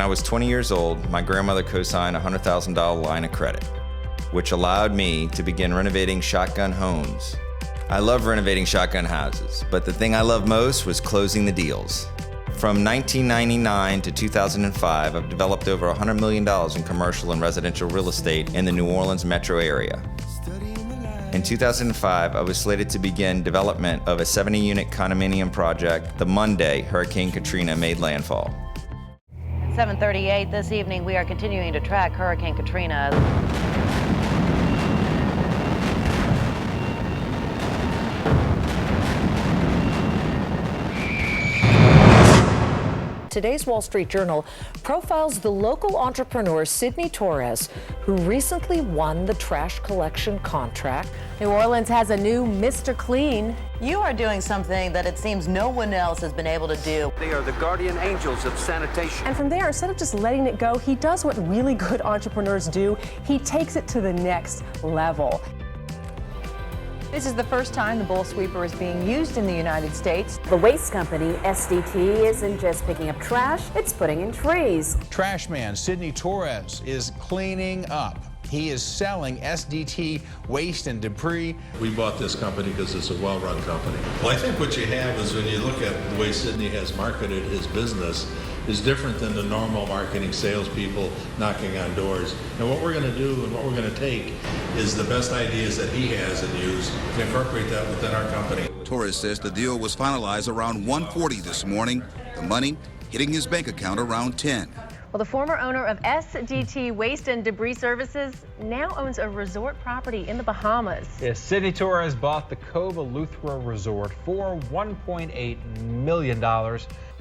I was 20 years old, my grandmother co-signed a $100,000 line of credit, which allowed me to begin renovating shotgun homes. I love renovating shotgun houses, but the thing I love most was closing the deals. From 1999 to 2005, I've developed over $100 million in commercial and residential real estate in the New Orleans metro area. In 2005, I was slated to begin development of a 70-unit condominium project the Monday Hurricane Katrina made landfall. At 7:38 this evening, we are continuing to track Hurricane Katrina. Today's Wall Street Journal profiles the local entrepreneur Sidney Torres, who recently won the trash collection contract. New Orleans has a new Mr. Clean. You are doing something that it seems no one else has been able to do. They are the guardian angels of sanitation. And from there, instead of just letting it go, he does what really good entrepreneurs do. He takes it to the next level. This is the first time the bowl sweeper is being used in the United States. The waste company, SDT, isn't just picking up trash, it's putting in trees. Trash man Sidney Torres is cleaning up. He is selling SDT waste and debris. We bought this company because it's a well-run company. Well, I think what you have is when you look at the way Sidney has marketed his business is different than the normal marketing salespeople knocking on doors. And what we're going to do and what we're going to take is the best ideas that he has and use to incorporate that within our company. Torres says the deal was finalized around 1:40 this morning. The money hitting his bank account around 10. Well, the former owner of SDT Waste and Debris Services now owns a resort property in the Bahamas. Yes, Sidney Torres bought the Cove Eleuthera Resort for $1.8 million.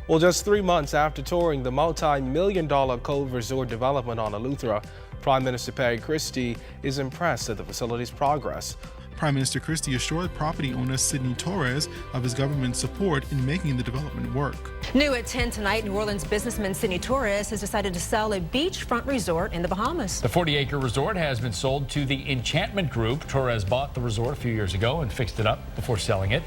Well, just 3 months after touring the multi-million-dollar Cove Resort development on Eleuthera, Prime Minister Perry Christie is impressed at the facility's progress. Prime Minister Christie assured property owner Sidney Torres of his government's support in making the development work. New at 10 tonight, New Orleans businessman Sidney Torres has decided to sell a beachfront resort in the Bahamas. The 40-acre resort has been sold to the Enchantment Group. Torres bought the resort a few years ago and fixed it up before selling it.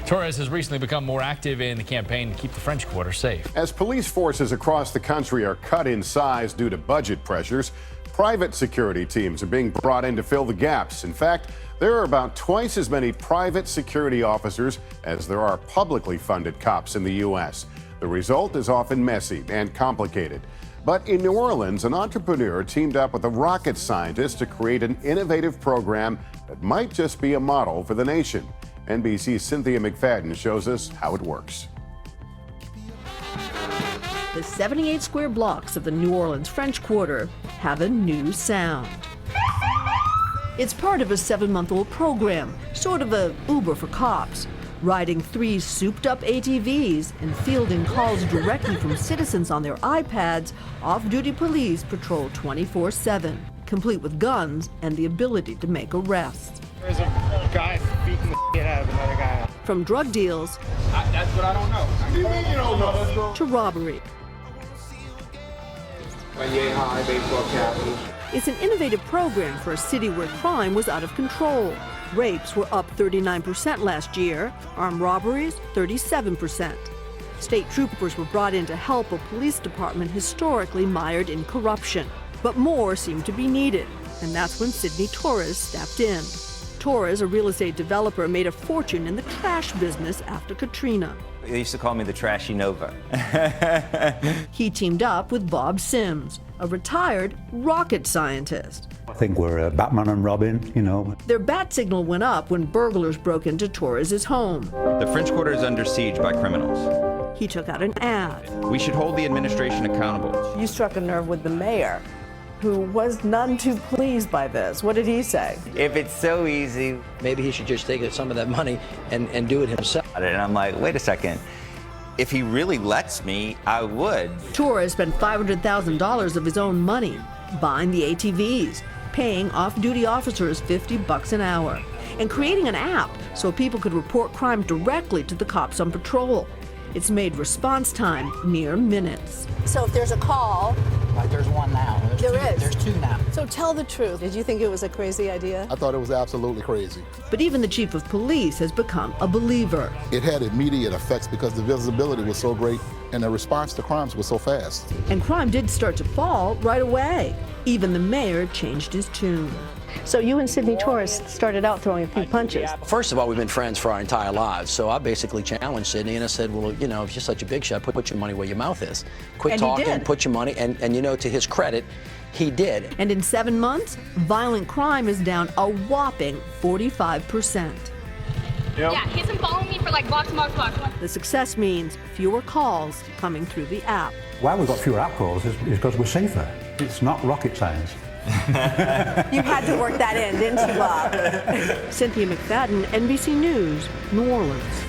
Torres has recently become more active in the campaign to keep the French Quarter safe. As police forces across the country are cut in size due to budget pressures, private security teams are being brought in to fill the gaps. In fact, there are about twice as many private security officers as there are publicly funded cops in the U.S. The result is often messy and complicated. But in New Orleans, an entrepreneur teamed up with a rocket scientist to create an innovative program that might just be a model for the nation. NBC's Cynthia McFadden shows us how it works. The 78 square blocks of the New Orleans French Quarter have a new sound. It's part of a 7-month-old program, sort of a Uber for cops, riding 3 souped-up ATVs and fielding calls directly from citizens on their iPads. Off-duty police patrol 24/7, complete with guns and the ability to make arrests. There's a guy beating the shit out of another guy. From drug deals That's what I don't know. What do you mean you don't know? to robbery. Yay high, baseball cap. It's an innovative program for a city where crime was out of control. Rapes were up 39% last year, armed robberies 37%. State troopers were brought in to help a police department historically mired in corruption. But more seemed to be needed, and that's when Sidney Torres stepped in. Torres, a real estate developer, made a fortune in the trash business after Katrina. They used to call me the Trashy Nova. He teamed up with Bob Sims, a retired rocket scientist. I think we're Batman and Robin, you know. Their bat signal went up when burglars broke into Torres's home. The French Quarter is under siege by criminals. He took out an ad. We should hold the administration accountable. You struck a nerve with the mayor, who was none too pleased by this. What did he say? If it's so easy, maybe he should just take some of that money and do it himself. And I'm like, wait a second. If he really lets me, I would. Torres spent $500,000 of his own money buying the ATVs, paying off-duty officers $50 an hour, and creating an app so people could report crime directly to the cops on patrol. It's made response time mere minutes. So if there's a call... Like there's one now. There's two now. So tell the truth. Did you think it was a crazy idea? I thought it was absolutely crazy. But even the chief of police has become a believer. It had immediate effects because the visibility was so great. and the response to crimes was so fast. And crime did start to fall right away. Even the mayor changed his tune. So you and Sidney Torres started out throwing a few punches. First of all, we've been friends for our entire lives, so I basically challenged Sidney and I said, well, you know, if you're such a big shot, put your money where your mouth is. Quit talking, put your money, and you know, to his credit, he did. And in 7 months, violent crime is down a whopping 45%. Yeah, he's been following me for like blocks. The success means fewer calls coming through the app. Why we've got fewer app calls is because we're safer. It's not rocket science. You had to work that in, didn't you, Bob? Cynthia McFadden, NBC News, New Orleans.